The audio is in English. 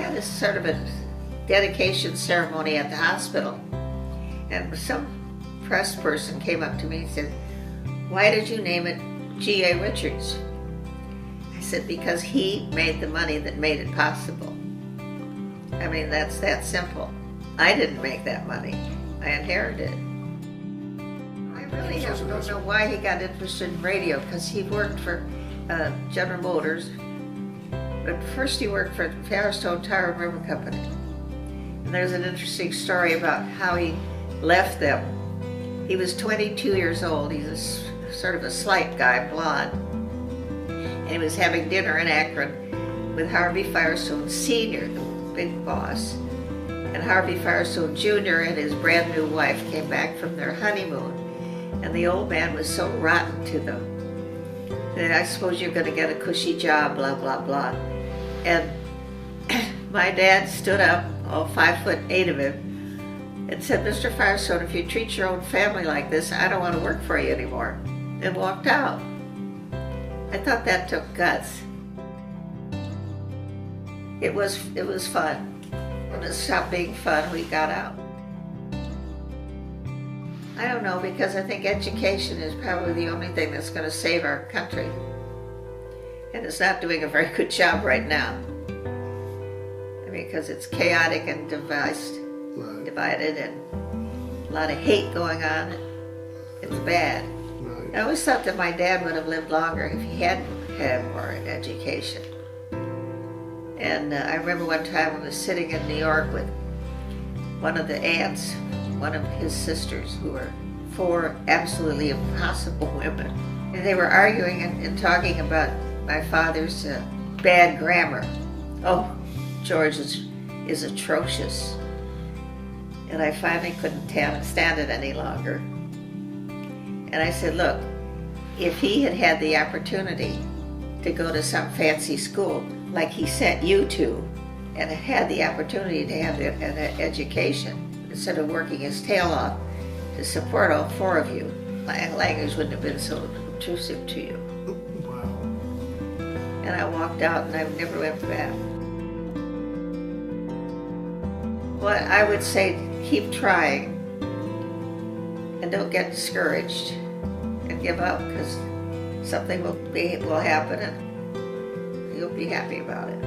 had a sort of a dedication ceremony at the hospital, and some press person came up to me and said, "Why did you name it G.A. Richards?" I said, "Because he made the money that made it possible." I mean, that's that simple. I didn't make that money. I inherited it. I really don't know why he got interested in radio, because he worked for General Motors, but first he worked for Firestone Tire and River Company. And there's an interesting story about how he left them. He was 22 years old. He's sort of a slight guy, blonde. And he was having dinner in Akron with Harvey Firestone Sr., the big boss. And Harvey Firestone Jr. and his brand new wife came back from their honeymoon. And the old man was so rotten to them. And I suppose you're going to get a cushy job, blah, blah, blah. And my dad stood up, all 5'8" of him, and said, "Mr. Firestone, if you treat your own family like this, I don't want to work for you anymore," and walked out. I thought that took guts. It was fun. When it stopped being fun, we got out. I don't know, because I think education is probably the only thing that's going to save our country. And it's not doing a very good job right now. I mean, because it's chaotic and divided, and a lot of hate going on. It's bad. Right. I always thought that my dad would have lived longer if he had had more education. And I remember one time I was sitting in New York with one of the aunts, one of his sisters, who were 4 absolutely impossible women. And they were arguing and talking about my father's bad grammar. "Oh, George is atrocious." And I finally couldn't stand it any longer. And I said, "Look, if he had had the opportunity to go to some fancy school like he sent you to, and had the opportunity to have an education, instead of working his tail off to support all 4 of you, language wouldn't have been so obtrusive to you." Wow. And I walked out, and I never went back. Well, I would say keep trying, and don't get discouraged and give up, because something will happen, and you'll be happy about it.